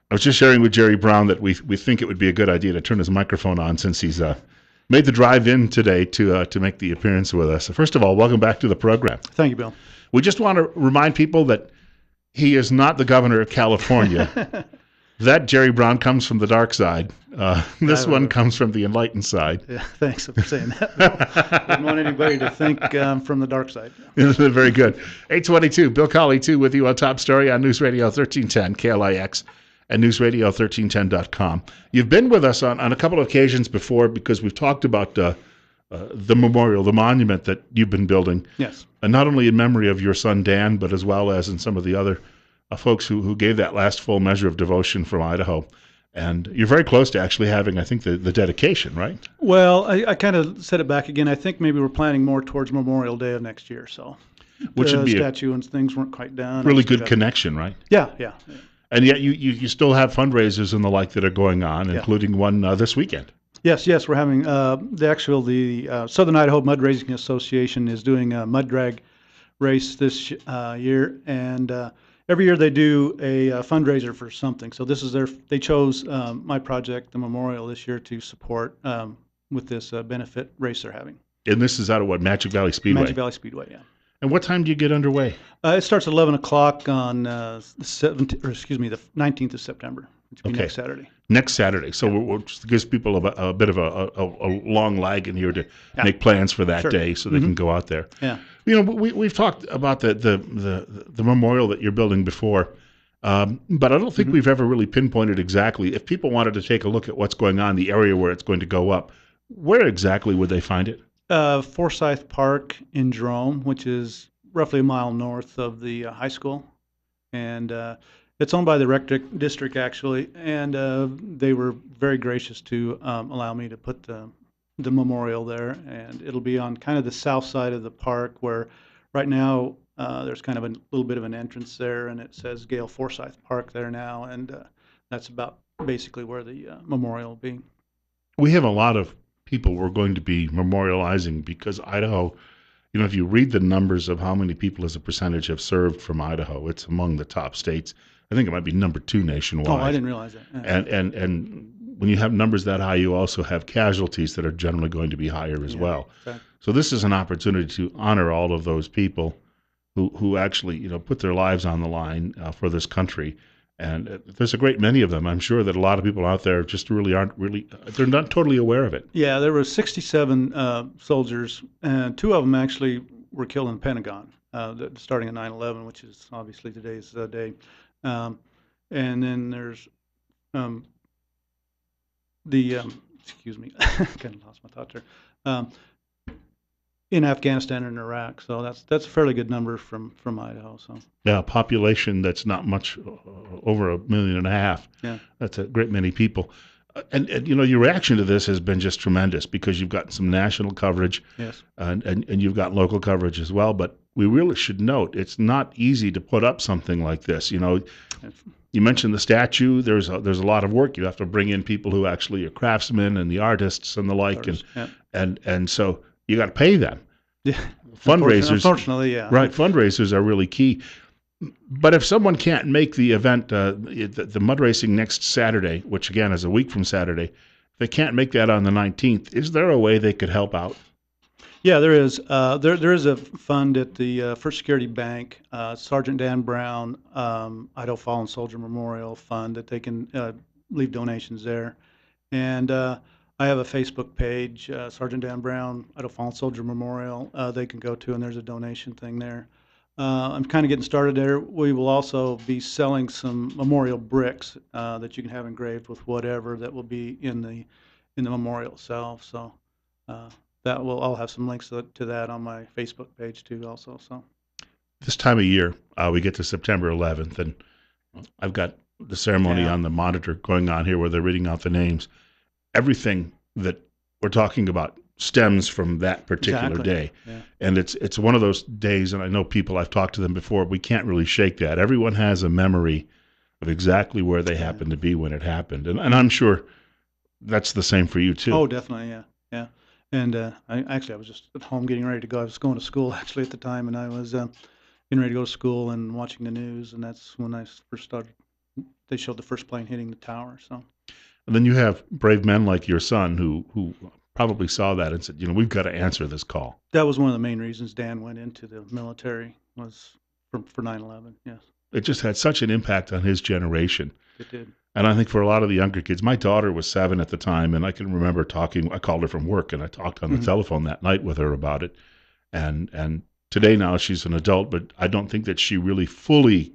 I was just sharing with Jerry Brown that we think it would be a good idea to turn his microphone on since he's made the drive in today to make the appearance with us. So first of all, welcome back to the program. Thank you, Bill. We just want to remind people that he is not the governor of California. That Jerry Brown comes from the dark side. This one comes from the enlightened side. Yeah, thanks for saying that. Didn't want anybody to think from the dark side. Very good. 822, Bill Colley, too, with you on Top Story on News Radio 1310, KLIX, and newsradio1310.com. You've been with us on a couple of occasions before because we've talked about the memorial, the monument that you've been building. Yes. And not only in memory of your son, Dan, but as well as in some of the other folks who gave that last full measure of devotion from Idaho. And you're very close to actually having, I think, the dedication, right? Well, I kind of set it back again. I think maybe we're planning more towards Memorial Day of next year. So Which would be a statue and things weren't quite done. really good connection, right? Yeah. And yet you still have fundraisers and the like that are going on, including one this weekend. Yes, we're having the Southern Idaho Mud Racing Association is doing a mud drag race this year, and every year they do a fundraiser for something. So this is they chose my project, the memorial, this year to support with this benefit race they're having. And this is out of what, Magic Valley Speedway? Magic Valley Speedway, yeah. And what time do you get underway? It starts at 11 o'clock on the 19th of September, which will be next Saturday. Next Saturday. So we'll just gives people a bit of a long lag in here to make plans for that day so they can go out there. Yeah. You know, we've talked about the memorial that you're building before, but I don't think we've ever really pinpointed exactly. If people wanted to take a look at what's going on, the area where it's going to go up, where exactly would they find it? Forsyth Park in Jerome, which is roughly a mile north of the high school. And it's owned by the rec district, actually. And they were very gracious to allow me to put the memorial there. And it'll be on kind of the south side of the park where right now there's kind of a little bit of an entrance there. And it says Gale Forsyth Park there now. And that's about basically where the memorial will be. We have a lot of people we're going to be memorializing because Idaho, you know, if you read the numbers of how many people as a percentage have served from Idaho, it's among the top states. I think it might be number 2 nationwide. Oh, I didn't realize that. Yeah. And when you have numbers that high, you also have casualties that are generally going to be higher as well. Exactly. So this is an opportunity to honor all of those people who actually, you know, put their lives on the line for this country. And there's a great many of them. I'm sure that a lot of people out there just they're not totally aware of it. Yeah, there were 67 soldiers, and 2 of them actually were killed in the Pentagon, starting at 9/11, which is obviously today's day. And then there's excuse me, kind of lost my thought there. In Afghanistan and Iraq, so that's a fairly good number from Idaho. So yeah, population that's not much over 1.5 million. Yeah, that's a great many people. And you know, your reaction to this has been just tremendous because you've gotten some national coverage, yes, and you've got local coverage as well. But we really should note it's not easy to put up something like this. You know, you mentioned the statue. There's a lot of work. You have to bring in people who actually are craftsmen and the artists and the like, and so you got to pay them. Yeah, Fundraisers, unfortunately, yeah, right. Fundraisers are really key. But if someone can't make the event, the mud racing next Saturday, which again is a week from Saturday, if they can't make that on the 19th, is there a way they could help out? Yeah, there is. There is a fund at the First Security Bank, Sergeant Dan Brown, Idaho Fallen Soldier Memorial Fund, that they can leave donations there. And I have a Facebook page, Sergeant Dan Brown, Idaho Fallen Soldier Memorial. They can go to, and there's a donation thing there. I'm kind of getting started there. We will also be selling some memorial bricks that you can have engraved with whatever that will be in the memorial itself. So I'll have some links to that on my Facebook page too, also. So this time of year, we get to September 11th, and I've got the ceremony on the monitor going on here where they're reading out the names. Everything that we're talking about stems from that particular day. Yeah. And it's one of those days, and I know people, I've talked to them before, we can't really shake that. Everyone has a memory of exactly where they happened to be when it happened. And I'm sure that's the same for you too. Oh, definitely, yeah. And I was just at home getting ready to go. I was going to school actually at the time, and I was getting ready to go to school and watching the news, and that's when I first started they showed the first plane hitting the tower. So And then you have brave men like your son who probably saw that and said, we've got to answer this call. that was one of the main reasons Dan went into the military, was for 9/11. Yes, It just had such an impact on his generation. it did. And I think for a lot of the younger kids, my daughter was 7 at the time, and I can remember talking. I called her from work, and I talked on the telephone that night with her about it. And today now she's an adult, but I don't think that she really fully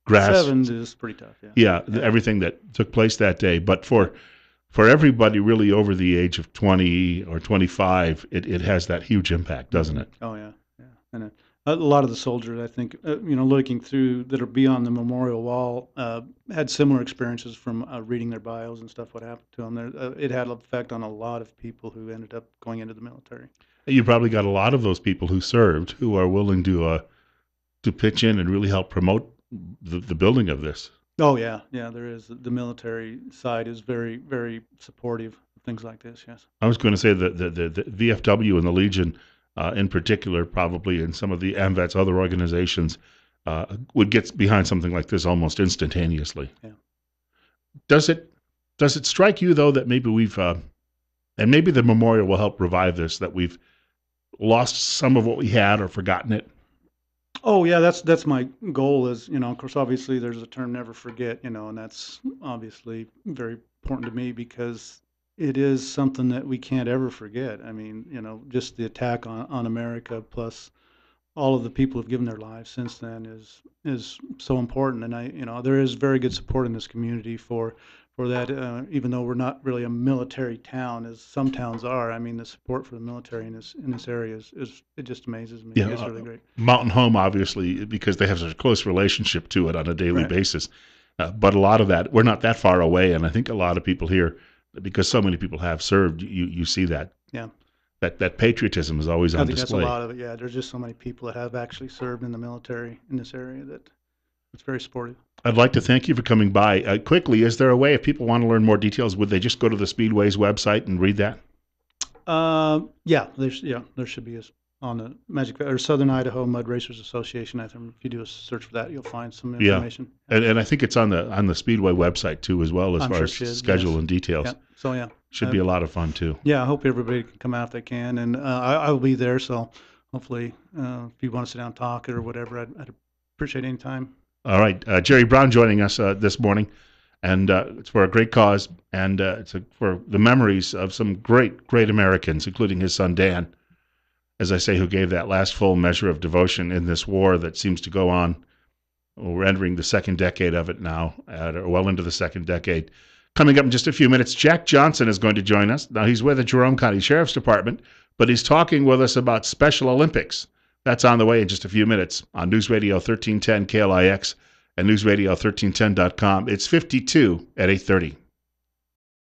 grasped. 7 is pretty tough. Yeah. Everything that took place that day. But for everybody really over the age of 20 or 25, it has that huge impact, doesn't it? Oh yeah, yeah. And a lot of the soldiers, I think, looking through that are beyond the memorial wall, had similar experiences from reading their bios and stuff. What happened to them? It had an effect on a lot of people who ended up going into the military. You probably got a lot of those people who served who are willing to pitch in and really help promote the building of this. Oh yeah, yeah. There is the military side is very, very supportive of things like this. Yes. I was going to say that the VFW and the Legion, in particular, probably, and some of the AMVET's other organizations, would get behind something like this almost instantaneously. Yeah. Does it strike you though that maybe we've and maybe the memorial will help revive this, that we've lost some of what we had or forgotten it? Oh yeah, that's my goal. Is of course, obviously, there's a term "never forget," and that's obviously very important to me because it is something that we can't ever forget. I mean, just the attack on America, plus all of the people who've given their lives since then is so important. And there is very good support in this community for that. Even though we're not really a military town, as some towns are. I mean, the support for the military in this area is it just amazes me. Yeah, It's really great. Mountain Home, obviously, because they have such a close relationship to it on a daily Right. basis. But a lot of that, we're not that far away, and I think a lot of people here, because so many people have served, you see that. Yeah. That patriotism is always I on think that's a display. lot of it. Yeah, there's just so many people that have actually served in the military in this area that it's very supportive. I'd like to thank you for coming by. Quickly, is there a way, if people want to learn more details, would they just go to the Speedway's website and read that? There should be on the Magic or Southern Idaho Mud Racers Association. I think if you do a search for that, you'll find some information. And I think it's on the Speedway website too, as well, as I'm far sure as it should, schedule yes. and details. Yeah. So yeah, Should be a lot of fun too. yeah. I hope everybody can come out if they can, and I will be there. So hopefully, if you want to sit down and talk or whatever, I'd appreciate any time. All right, Jerry Brown joining us this morning, and it's for a great cause, and for the memories of some great Americans, including his son Dan, as I say, who gave that last full measure of devotion in this war that seems to go on. We're entering the second decade of it now, or well into the second decade. Coming up in just a few minutes, Jack Johnson is going to join us. Now, he's with the Jerome County Sheriff's Department, but he's talking with us about Special Olympics. That's on the way in just a few minutes on News Radio 1310 KLIX and newsradio1310.com. It's 52 at 8:30.